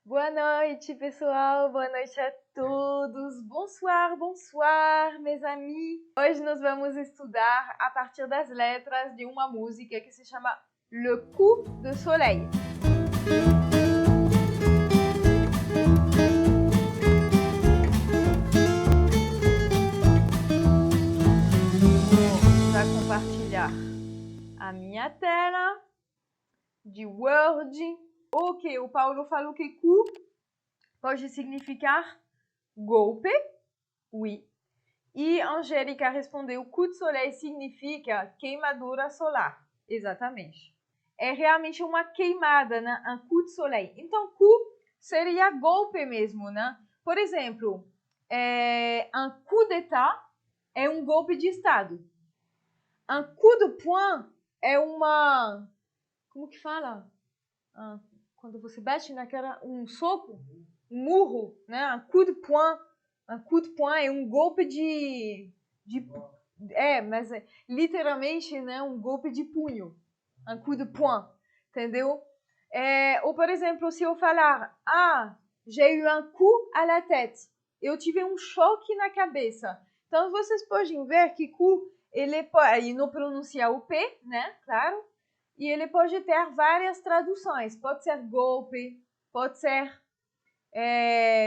Boa noite, pessoal. Boa noite a todos. Bonsoir, bonsoir, mes amis. Hoje nós vamos estudar a partir das letras de uma música que se chama Le Coup de Soleil. Vou já compartilhar a minha tela de Word. Ok, o Paulo falou que coup pode significar golpe, oui. E Angélica respondeu, coup de soleil significa queimadura solar. Exatamente. É realmente uma queimada, né? Un coup de soleil. Então, coup seria golpe mesmo, né? Por exemplo, un coup d'état é um golpe de estado. Un coup de poing é uma... Como que fala? Quando você bate naquela... Um soco? Um murro, né? Un coup de poing. Un coup de poing é um golpe de mas é literalmente, né, um golpe de punho. Un coup de poing, entendeu? Ou, por exemplo, se eu falar, j'ai eu un coup à la tête. Eu tive um choque na cabeça. Então, vocês podem ver que coup, ele não pronuncia o P, né, claro, e ele pode ter várias traduções. Pode ser golpe, pode ser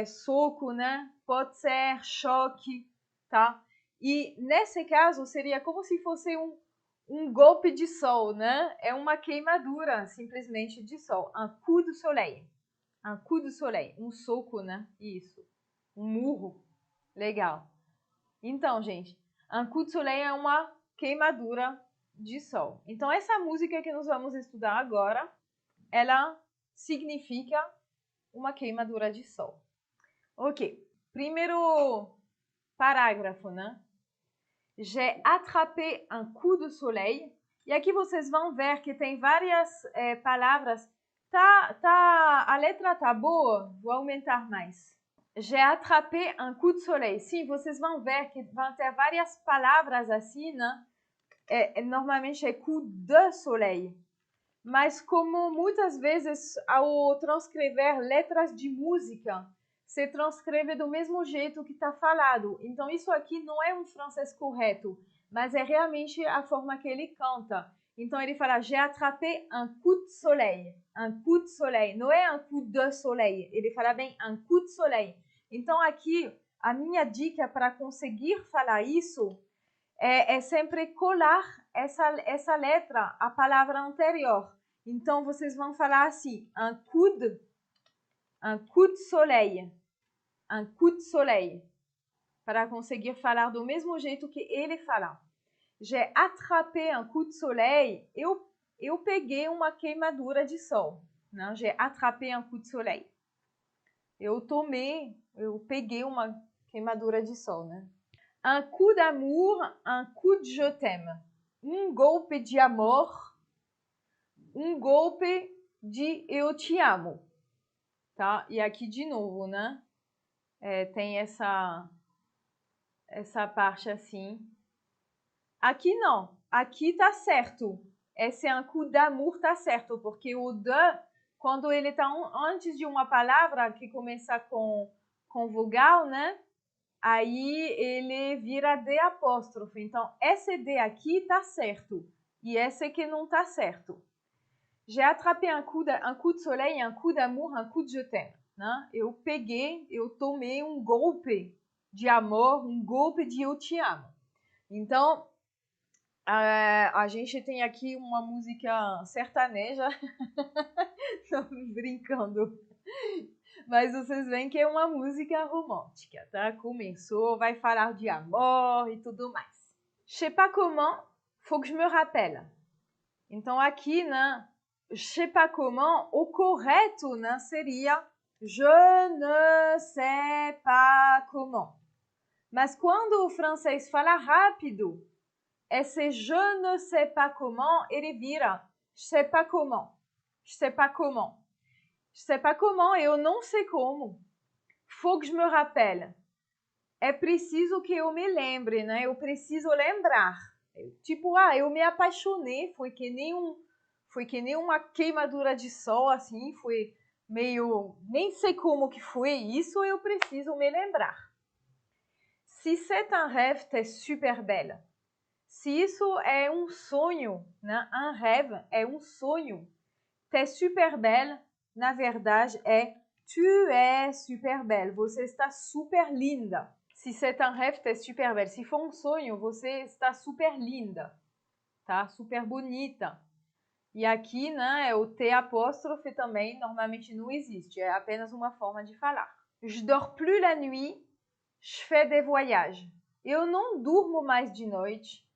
soco, né? Pode ser choque, tá? E nesse caso seria como se fosse um golpe de sol, né? É uma queimadura simplesmente de sol. Un coup de soleil. Un coup de soleil. Um soco, né? Isso. Um murro. Legal. Então, gente, un coup de soleil é uma queimadura de sol. Então, essa música que nós vamos estudar agora, ela significa uma queimadura de sol. Ok, primeiro parágrafo, né? J'ai attrapé un coup de soleil. E aqui vocês vão ver que tem várias palavras. A letra tá boa? Vou aumentar mais. J'ai attrapé un coup de soleil. Sim, vocês vão ver que vão ter várias palavras assim, né? Normalmente é coup de soleil. Mas como muitas vezes ao transcrever letras de música, se transcreve do mesmo jeito que está falado. Então isso aqui não é um francês correto, mas é realmente a forma que ele canta. Então ele fala, j'ai attrapé un coup de soleil. Un coup de soleil. Não é un coup de soleil. Ele fala bem un coup de soleil. Então aqui, a minha dica para conseguir falar isso é sempre colar essa letra à palavra anterior. Então, vocês vão falar assim, un coup de soleil, un coup de soleil, para conseguir falar do mesmo jeito que ele fala. J'ai attrapé un coup de soleil, eu peguei uma queimadura de sol. Né? J'ai attrapé un coup de soleil. Eu peguei uma queimadura de sol, né? Un coup d'amour, un coup de je t'aime. Um golpe de amor, um golpe de eu te amo. Tá? E aqui de novo, né? Tem essa parte assim. Aqui não. Aqui tá certo. Esse un coup d'amour tá certo, porque o de, quando ele tá antes de uma palavra que começa com vogal, né? Aí ele vira D apóstrofe. Então, esse D aqui tá certo. E esse aqui não tá certo. J'ai attrapé un coup de soleil, un coup d'amour, un coup de je t'aime. Né? Eu tomei um golpe de amor, um golpe de eu te amo. Então, a gente tem aqui uma música sertaneja. Tô brincando. Mas vocês veem que é uma música romântica, tá? Começou, vai falar de amor e tudo mais. Je sais pas comment, faut que je me rappelle. Então aqui, né, je sais pas comment, o correto, né, seria je ne sais pas comment. Mas quando o francês fala rápido, esse je ne sais pas comment, ele vira je sais pas comment. Je sais pas comment. Je sais pas comment, eu não sei como. Faut que je me rappelle. É preciso que eu me lembre, né? Eu preciso lembrar. Tipo, eu me apaixonei, foi que nem uma queimadura de sol, assim, foi meio, nem sei como que foi isso, eu preciso me lembrar. Si c'est un rêve, t'es super belle. Se isso é um sonho, né? Un rêve é um sonho. T'es super belle, na verdade, é tu es super belle. Você está super linda. Si c'est un rêve, t'es super belle. Se for um sonho, você está super linda, tá? Super bonita. E aqui, né, é o T apóstrofe também, normalmente não existe. É apenas uma forma de falar. Je dors plus la nuit, je fais des voyages. Eu não durmo mais de noite.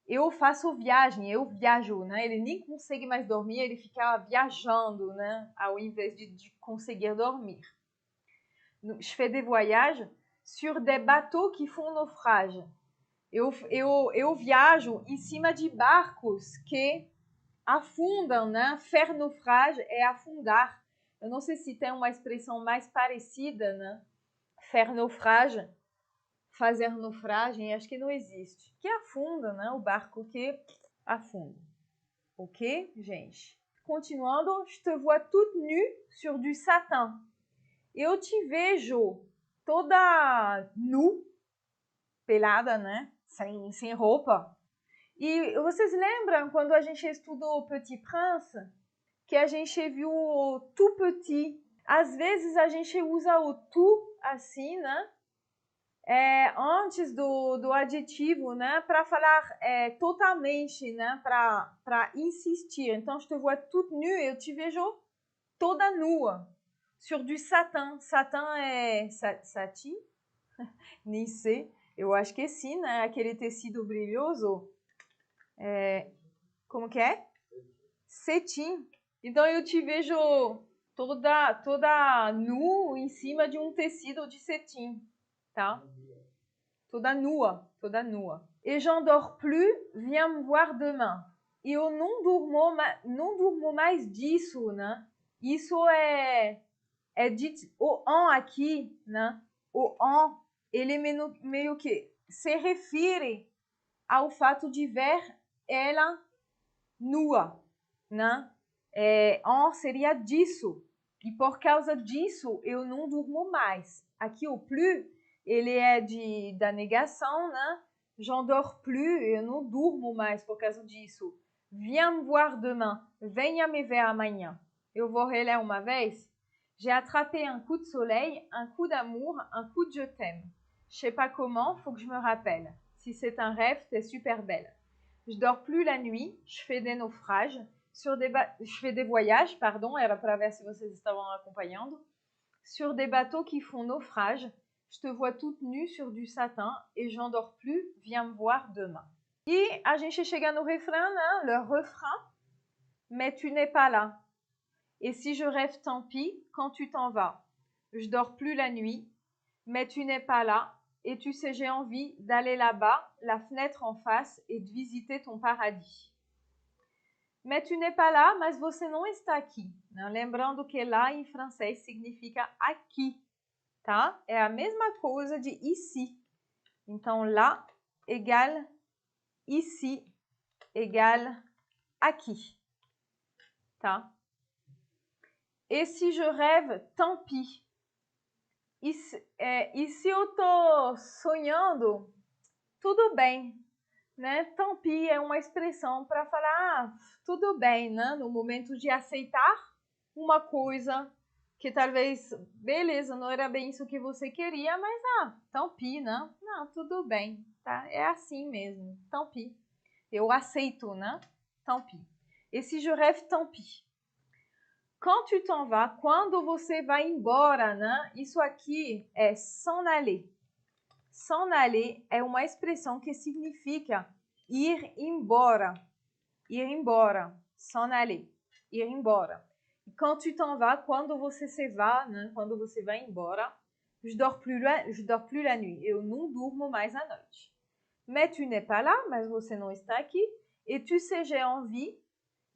Eu faço viagem, eu viajo, né? Ele nem consegue mais dormir, ele fica viajando, né? Ao invés de conseguir dormir. Je fais des voyages sur des bateaux qui font naufrage. Eu viajo em cima de barcos que afundam, né? Faire naufrage é afundar. Eu não sei se tem uma expressão mais parecida, né? Faire naufrage, fazer naufragem, acho que não existe. Que afunda, né? O barco que afunda. Ok, gente? Continuando, je te vois toute nue sur du satin. Eu te vejo toda nu, pelada, né? Sem roupa. E vocês lembram quando a gente estudou Petit Prince, que a gente viu o tout petit? Às vezes a gente usa o tout assim, né? Antes do adjetivo, né? Para falar totalmente, né? Para insistir. Então, je te vois toute nue, eu te vejo toda nua. Sur du satin. Satin é satin? Nem sei. Eu acho que sim, né? Aquele tecido brilhoso. Como que é? Cetim. Então eu te vejo toda nu em cima de um tecido de cetim, tá? Toda nua, toda nua. Et j'en dors plus, viens me voir demain. E eu não durmo mais disso, né? Isso é dito, o en aqui, né? O en, ele meio que se refere ao fato de ver ela nua, né? En seria disso. E por causa disso, eu não durmo mais. Aqui o plus, ele é da negação, né? J'en dors plus, eu não durmo mais por causa disso. Viens me voir demain, venha me ver amanhã. Eu vou reler uma vez. J'ai attrapé un coup de soleil, un coup d'amour, un coup de je t'aime. Je sais pas comment, faut que je me rappelle. Si c'est un rêve, t'es super belle. Je dors plus la nuit, je fais des naufrages, je fais des voyages, pardon, era para ver se vocês estavam acompanhando. Sur des bateaux qui font naufrage, je te vois toute nue sur du satin et j'en dors plus, viens me voir demain. E a gente chega no refrain, né? Le refrain, mais tu n'es pas là. Et si je rêve, tant pis, quand tu t'en vas. Je dors plus la nuit, mais tu n'es pas là. Et tu sais, j'ai envie d'aller là-bas, la fenêtre en face, et de visiter ton paradis. Mais tu n'es pas là, mas você não está aqui. Né? Lembrando que lá em francês significa aqui, tá? É a mesma coisa de ici. Então, lá égale ici égale aqui, tá? Et si je rêve, tant pis. E se eu tô sonhando, tudo bem, né? Tant pis é uma expressão para falar, tudo bem, né? No momento de aceitar uma coisa que talvez, beleza, não era bem isso que você queria, mas tant pis, né? Não, tudo bem, tá? É assim mesmo, tant pis. Eu aceito, né? Tant pis. Et si je rêve, tant pis. Quand tu t'en vas, quando você vai embora, né? Isso aqui é s'en aller. S'en aller é uma expressão que significa ir embora. Ir embora. S'en aller. Ir embora. E quand tu t'en vas, quando você se vai, né? Quando você vai embora, je dors plus la nuit. Eu não durmo mais à noite. Mais tu n'es pas là, mas você não está aqui. Et tu sais, j'ai envie.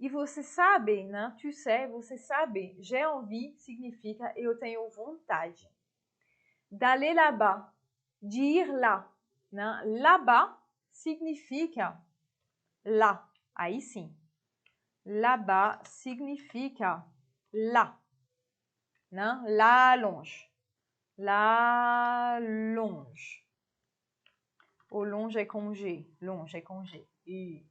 E você sabe, né? Tu sais, você sabe. J'ai envie significa eu tenho vontade. D'aller là-bas, de ir lá. Né? Là-bas significa lá. Aí sim. Là-bas significa lá. né? Lá longe. Lá longe. O longe é com G. Longe é com G. E,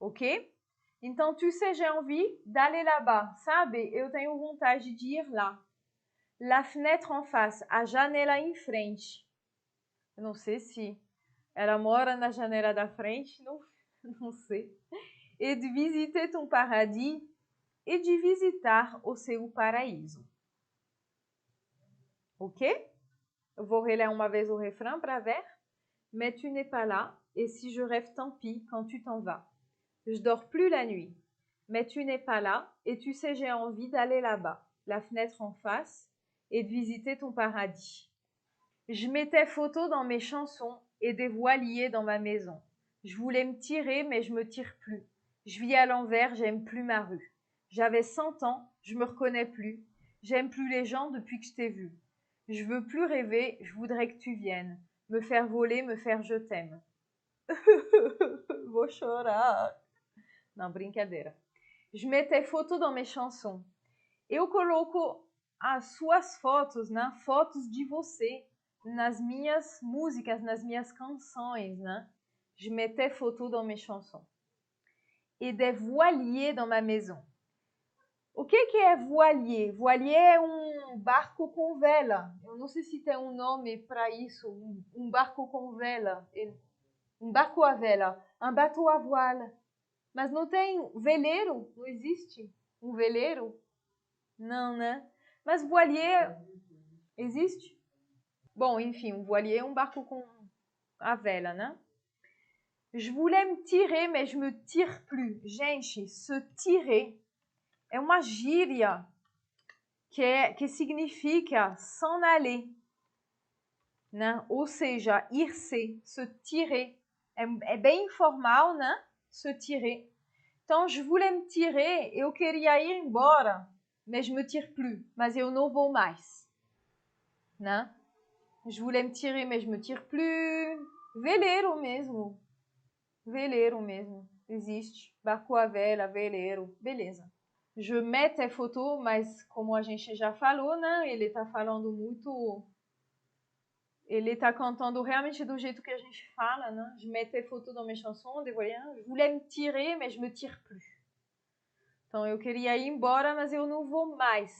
ok? Então, tu sais, j'ai envie d'aller là-bas. Sabe? Eu tenho vontade de ir lá. La fenêtre en face. A janela em frente. Eu não sei se ela mora na janela da frente. Não, não sei. Et de visiter ton paradis. E de visitar o seu paraíso. Ok? Eu vou reler uma vez o refrão para ver. Mais tu n'es pas là. Et si je rêve, tant pis quand tu t'en vas. Je dors plus la nuit. Mais tu n'es pas là. Et tu sais, j'ai envie d'aller là-bas. La fenêtre en face. Et de visiter ton paradis. Je mettais photos dans mes chansons et des voiliers dans ma maison. Je voulais me tirer, mais je me tire plus. Je vis à l'envers, j'aime plus ma rue. J'avais 100 ans, je me reconnais plus. J'aime plus les gens depuis que je t'ai vu. Je veux plus rêver, je voudrais que tu viennes. Me faire voler, me faire je t'aime. Vou chorar. Não, brincadeira. Je mettais photos dans mes chansons. Eu coloco as suas fotos, né? Fotos de você nas minhas músicas, nas minhas canções, né? Je mettais photos dans mes chansons. Et des voiliers dans ma maison. O que é voilier? Voilier é um barco com vela. Eu não sei se tem um nome para isso. Um barco com vela. Um barco à vela. Un bateau à voile. Mas não tem veleiro? Não existe um veleiro? Não, né? Mas voilier existe? Bom, enfim, um voilier é um barco com a vela, né? Je voulais me tirer, mais je me tire plus. Gente, se tirer é uma gíria que significa s'en aller, né? Ou seja, ir-se, se tirer. É bem informal, né? Se tirer. Então, je voulais me tirer, eu queria ir embora, mais je me tire plus, mas eu não vou mais, né? Je voulais me tirer, mais je me tire plus. Veleiro mesmo. Veleiro mesmo. Existe. Barco à vela, veleiro. Beleza. Je mettais photos, mas como a gente já falou, né? Ele tá falando muito... Ele tá cantando realmente do jeito que a gente fala, né? Je mettais photos dans mes chansons, des voyants. Je voulais me tirer, mais je me tire plus. Então, eu queria ir embora, mas eu não vou mais.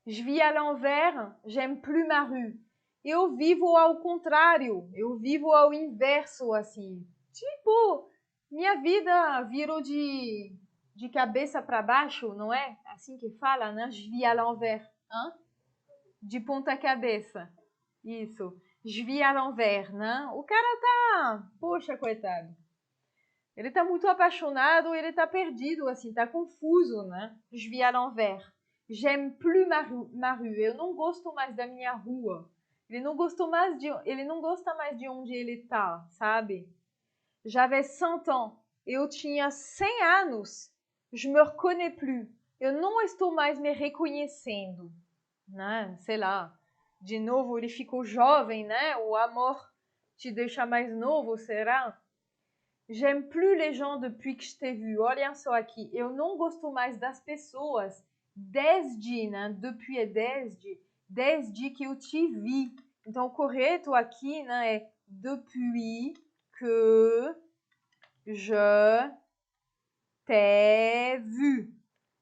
Je vis à l'envers, j'aime plus ma rue. Eu vivo ao contrário, eu vivo ao inverso, assim. Tipo, minha vida virou de cabeça para baixo, não é? Assim que fala, né? Je vis à l'envers. Hein? De ponta cabeça. Isso. Je vis à l'envers, né? O cara tá... Poxa, coitado. Ele tá muito apaixonado, ele tá perdido, assim, tá confuso, né? Je vis à l'envers. J'aime plus ma rue. Eu não gosto mais da minha rua. Ele não gosta mais de onde ele tá, sabe? J'avais 100 ans. Eu tinha 100 anos. Je me reconnais plus. Eu não estou mais me reconhecendo, né? Sei lá. De novo, ele ficou jovem, né? O amor te deixa mais novo, será? J'aime plus les gens depuis que je t'ai vu. Olha só aqui. Eu não gosto mais das pessoas desde, né? Depuis é desde que eu te vi. Então, o correto aqui, né, é depuis que je t'ai vu.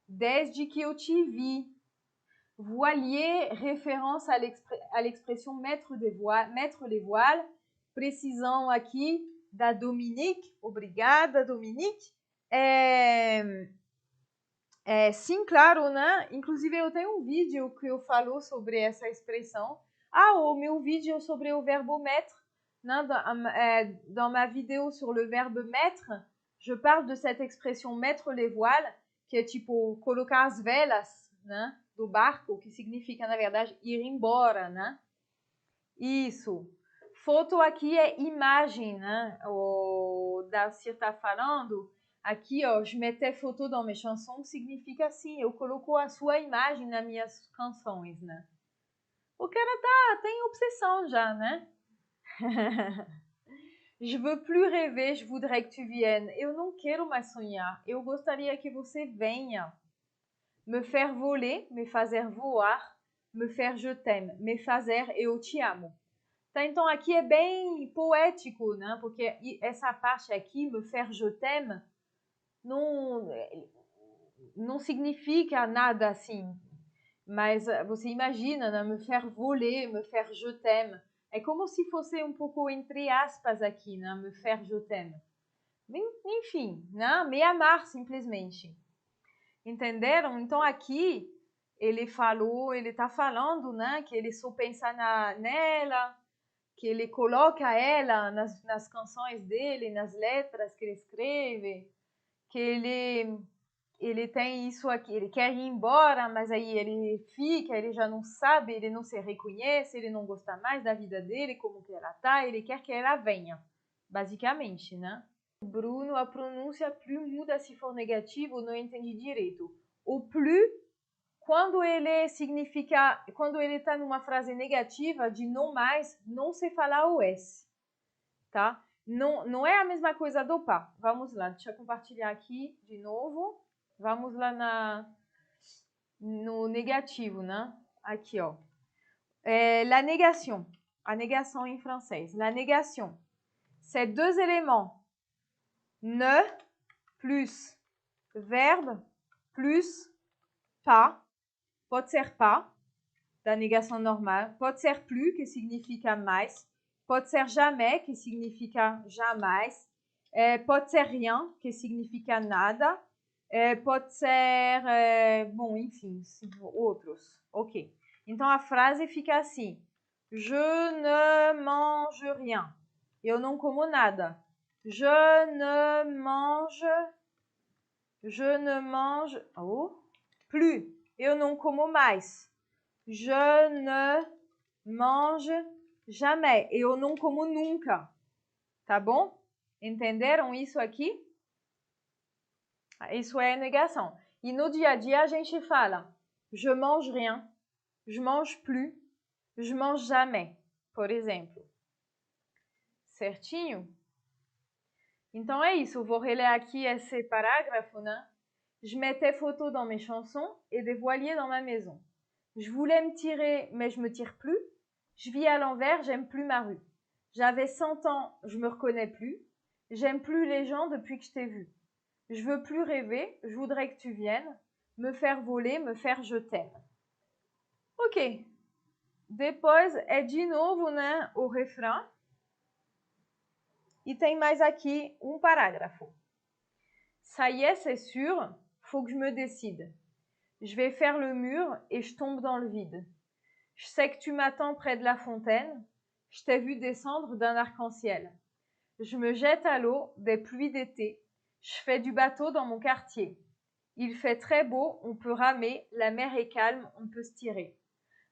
Desde que eu te vi. Voilier, référence à l'expression mettre les voiles. Precisão aqui da Dominique. Obrigada, Dominique. Sim, claro, né? Inclusive, eu tenho um vídeo que eu falo sobre essa expressão. O meu vídeo sobre o verbo mettre, né? Dans ma vidéo sur le verbe mettre, je parle de cette expression mettre les voiles, que é tipo colocar as velas, né? Do barco, que significa, na verdade, ir embora, né? Isso. Foto aqui é imagem, né? O Darcy tá falando... Aqui, ó, je mettais photos dans mes chansons, significa assim, eu coloco a sua imagem nas minhas canções, né? O cara tem obsessão já, né? Je veux plus rêver, je voudrais que tu viennes. Eu não quero mais sonhar, eu gostaria que você venha. me faire voler, me fazer voar, me faire je t'aime, me fazer eu te amo. Tá, então aqui é bem poético, né? Porque essa parte aqui, me faire je t'aime, não significa nada assim. Mas você imagina, né? Me faire voler, me faire je t'aime. É como se fosse um pouco entre aspas aqui, né? Me faire je t'aime. Enfim, né? Me amar simplesmente. Entenderam? Então aqui ele tá falando, né? Que ele só pensa nela, que ele coloca ela nas canções dele, nas letras que ele escreve, que ele tem isso aqui, ele quer ir embora, mas aí ele fica, ele já não sabe, ele não se reconhece, ele não gosta mais da vida dele, como que ela tá, ele quer que ela venha, basicamente, né? Bruno, a pronúncia plus muda se for negativo, não entendi direito. O plus, quando ele significa, quando ele está numa frase negativa, de não mais, não se fala o S, tá? Não é a mesma coisa do pas. Vamos lá, deixa eu compartilhar aqui de novo. Vamos lá no negativo, né? Aqui, ó. La négation. A negação em francês. La négation. C'est deux éléments. Ne plus verbe plus pas. Pode ser pas, da negação normal. Pode ser plus, que significa mais. Pode ser jamais, que significa jamais. Pode ser rien, que significa nada. Pode ser, bom, enfim, outros. Ok. Então a frase fica assim: Je ne mange rien. Eu não como nada. Je ne mange plus. Eu não como mais. Je ne mange jamais. Eu não como nunca. Tá bom? Entenderam isso aqui? Isso é negação. E no dia a dia a gente fala: je mange rien, je mange plus, je mange jamais, por exemplo. Certinho? Então é isso. Eu vou reler aqui esse parágrafo, né? Je mettais photos dans mes chansons et des voiliers dans ma maison. Je voulais me tirer, mais je me tire plus. Je vis à l'envers, j'aime plus ma rue. J'avais 100 ans, je me reconnais plus. J'aime plus les gens depuis que je t'ai vu. Je veux plus rêver, je voudrais que tu viennes. Me faire voler, me faire je t'aime. Ok. Depois é de novo, né, o refrão. E tem mais aqui um parágrafo. Ça y est, c'est sûr, faut que je me décide. Je vais faire le mur et je tombe dans le vide. Je sais que tu m'attends près de la fontaine. Je t'ai vu descendre d'un arc-en-ciel. Je me jette à l'eau des pluies d'été. Je fais du bateau dans mon quartier. Il fait très beau, on peut ramer, la mer est calme, on peut se tirer.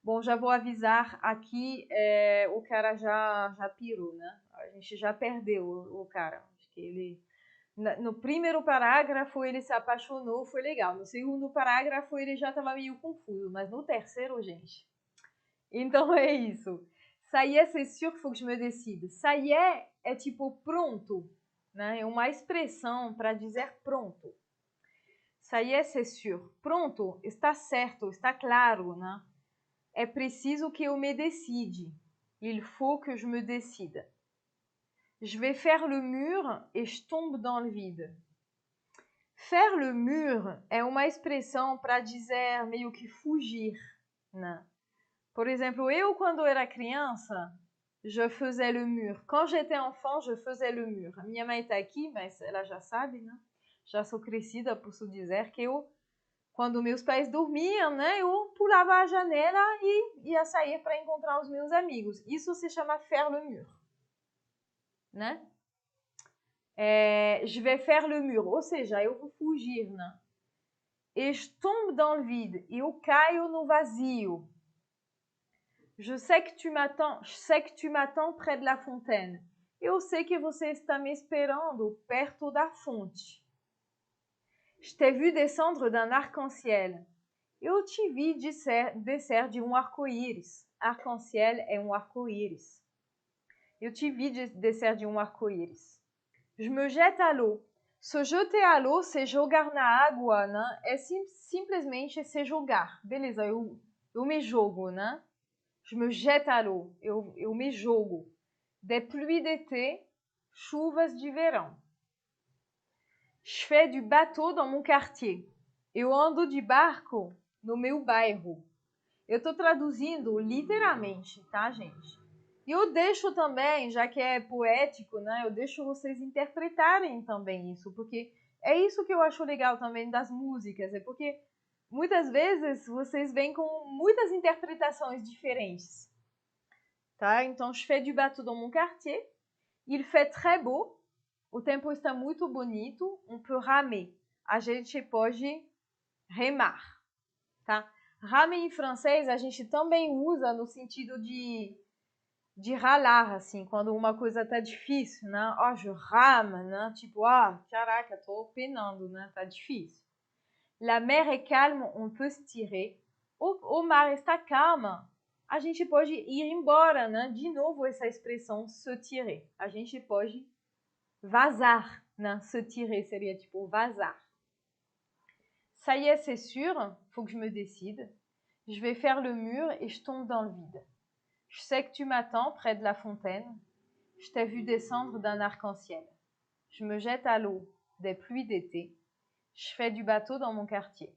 Bom, já vou avisar aqui, o cara já pirou, né? A gente já perdeu o cara. Acho que ele... No primeiro parágrafo ele se apaixonou, foi legal. No segundo parágrafo ele já estava meio confuso, mas no terceiro, gente. Então é isso. Ça y est, c'est sûr, faut que je me décide. Ça y est é tipo pronto, né? É uma expressão para dizer pronto. Ça y est, c'est sûr. Pronto, está certo, está claro, né? É preciso que eu me décide. Il faut que je me décide. Je vais faire le mur et je tombe dans le vide. Faire le mur é uma expressão para dizer meio que fugir, né? Por exemplo, eu quando era criança, je faisais le mur. Quand j'étais enfant, je faisais le mur. A minha mãe está aqui, mas ela já sabe, né? Já sou crescida, posso dizer que eu, quando meus pais dormiam, né? Eu pulava a janela e ia sair para encontrar os meus amigos. Isso se chama faire le mur, né? Je vais faire le mur, ou seja, eu vou fugir, né? Et je tombe dans le vide, eu caio no vazio. Je sais que tu m'attends près de la fontaine. Eu sei que você está me esperando perto da fonte. Je t'ai vu descendre d'un arc-en-ciel. Eu te vi descer de arco-íris. Arc-en-ciel é arco-íris. Eu te vi descer de arco-íris. Je me jette à l'eau. Se jeter à l'eau, c'est jogar na água, né? É simplesmente se jogar. Beleza, eu me jogo, né? Je me jette à l'eau. Eu me jogo. Des pluies d'été, chuvas de verão. Je fais du bateau dans mon quartier. Eu ando de barco no meu bairro. Eu tô traduzindo literalmente, tá, gente? E eu deixo também, já que é poético, né? Eu deixo vocês interpretarem também isso, porque é isso que eu acho legal também das músicas, é porque muitas vezes vocês vêm com muitas interpretações diferentes, tá? Então, je fais du bateau dans mon quartier. Il fait très beau. O tempo está muito bonito. On peut ramer. A gente pode remar, tá? Ramer em francês a gente também usa no sentido de ralar, assim, quando uma coisa tá difícil, né? Ó, je rame, né? Tipo, caraca, tô penando, né? Tá difícil. La mer est calme, on peut se tirer. O mar está calma, a gente pode ir embora, né? De novo essa expressão se tirer. A gente pode vazar, né? Se tirer seria tipo vazar. Ça y est, c'est sûr, faut que je me décide. Je vais faire le mur et je tombe dans le vide. Je sais que tu m'attends près de la fontaine. Je t'ai vu descendre d'un arc-en-ciel. Je me jette à l'eau des pluies d'été. Je fais du bateau dans mon quartier.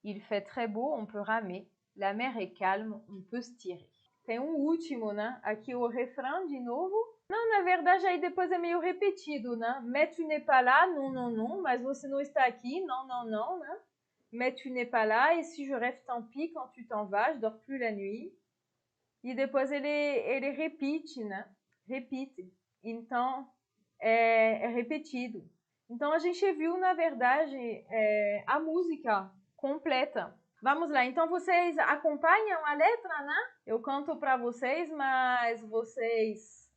Il fait très beau, on peut ramer. La mer est calme, on peut se tirer. Tem último, né? Aqui o refrão de novo. Não, na verdade aí depois é meio repetido, né? Mais tu n'es pas là, non, non, non. Mas você não está aqui, non, non, non, né? Mais tu n'es pas là, et si je rêve tant pis quand tu t'en vas, je dors plus la nuit. E depois ele repite, né? Repite. Então, é repetido. Então, a gente viu, na verdade, a música completa. Vamos lá. Então, vocês acompanham a letra, né? Eu canto para vocês, mas vocês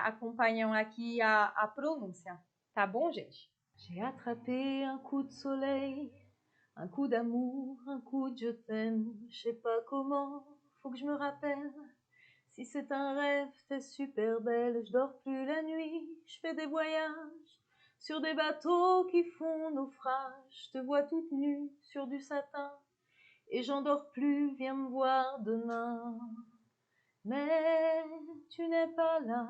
acompanham aqui a pronúncia. Tá bom, gente? J'ai attrapé un coup de soleil, un coup d'amour, un coup de je t'aime. Je sais pas comment, faut que je me rappelle. Si c'est un rêve, t'es super belle. Je dors plus la nuit, je fais des voyages sur des bateaux qui font naufrage. Je te vois toute nue sur du satin et j'en dors plus, viens me voir demain. Mais tu n'es pas là,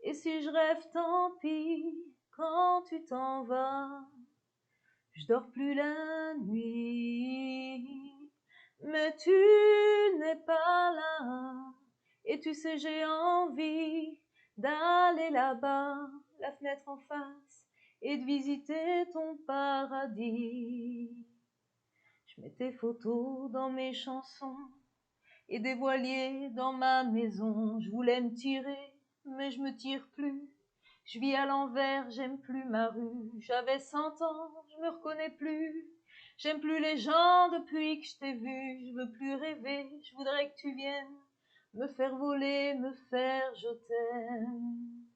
et si je rêve, tant pis, quand tu t'en vas. Je dors plus la nuit, mais tu n'es pas là. Et tu sais, j'ai envie d'aller là-bas, la fenêtre en face, et de visiter ton paradis. Je mets tes photos dans mes chansons et des voiliers dans ma maison. Je voulais me tirer, mais je me tire plus. Je vis à l'envers, j'aime plus ma rue. J'avais 100 ans, je me reconnais plus. J'aime plus les gens depuis que je t'ai vu. Je veux plus rêver, je voudrais que tu viennes me faire voler, me faire je t'aime.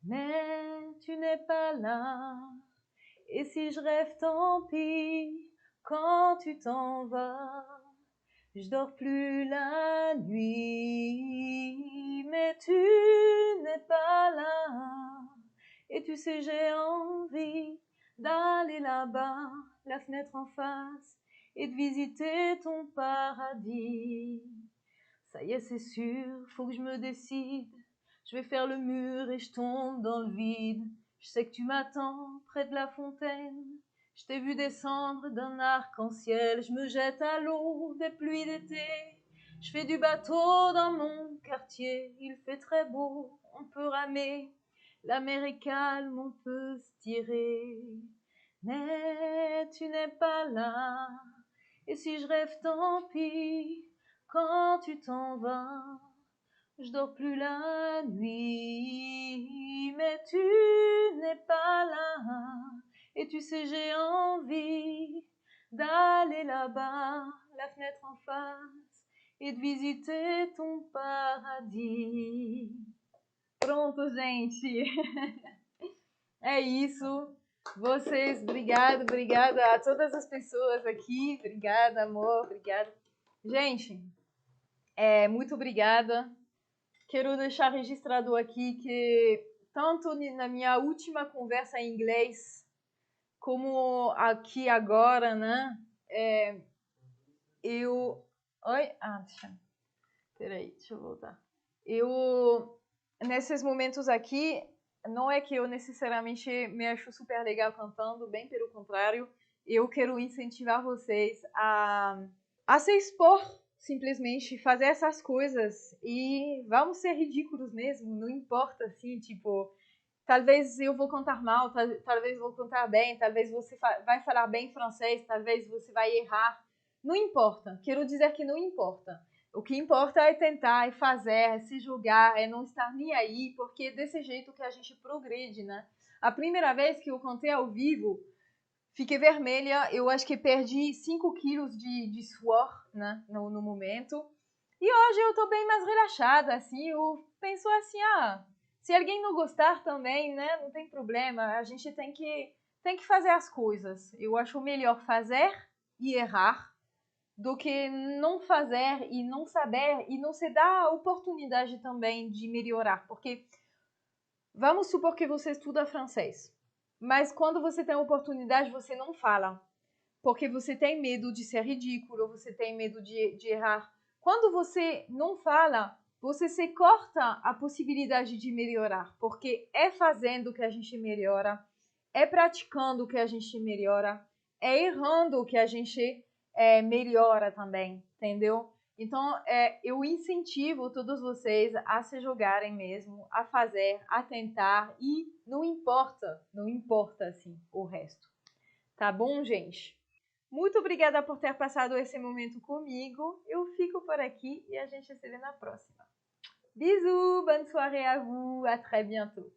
Mais tu n'es pas là, et si je rêve, tant pis, quand tu t'en vas. Je dors plus la nuit, mais tu n'es pas là. Et tu sais, j'ai envie d'aller là-bas, la fenêtre en face, et de visiter ton paradis. Ça y est, c'est sûr, faut que je me décide. Je vais faire le mur et je tombe dans le vide. Je sais que tu m'attends près de la fontaine. Je t'ai vu descendre d'un arc-en-ciel. Je me jette à l'eau des pluies d'été. Je fais du bateau dans mon quartier. Il fait très beau, on peut ramer. La mer est calme, on peut se tirer. Mais tu n'es pas là. Et si je rêve, tant pis, quand tu t'en vas. Je dors plus la nuit, mais tu n'es pas là. Et tu sais, j'ai envie d'aller là-bas, la fenêtre en face, et de visiter ton paradis. Pronto, gente. É isso. Vocês, obrigada a todas as pessoas aqui. Obrigada, amor, obrigada. Gente, muito obrigada. Quero deixar registrado aqui que tanto na minha última conversa em inglês, como aqui agora, né? Oi? Deixa eu voltar. Nesses momentos aqui, não é que eu necessariamente me acho super legal cantando, bem pelo contrário, eu quero incentivar vocês a se expor, simplesmente, fazer essas coisas e vamos ser ridículos mesmo, não importa, assim, tipo, talvez eu vou cantar mal, talvez vou cantar bem, talvez você vai falar bem francês, talvez você vai errar, não importa, quero dizer que não importa. O que importa é tentar, é fazer, é se julgar, é não estar nem aí, porque é desse jeito que a gente progride, né? A primeira vez que eu cantei ao vivo, fiquei vermelha, eu acho que perdi 5 quilos de suor, né, no momento. E hoje eu tô bem mais relaxada, assim, eu penso assim, se alguém não gostar também, né, não tem problema, a gente tem que fazer as coisas. Eu acho melhor fazer e errar do que não fazer e não saber e não se dar a oportunidade também de melhorar, porque vamos supor que você estuda francês, mas quando você tem a oportunidade você não fala, porque você tem medo de ser ridículo, você tem medo de errar. Quando você não fala, você se corta a possibilidade de melhorar, porque é fazendo que a gente melhora, é praticando que a gente melhora, é errando que a gente melhora também, entendeu? Então, eu incentivo todos vocês a se jogarem mesmo, a fazer, a tentar e não importa assim o resto. Tá bom, gente? Muito obrigada por ter passado esse momento comigo. Eu fico por aqui e a gente se vê na próxima. Bisous, bonne soirée à vous, à très bientôt.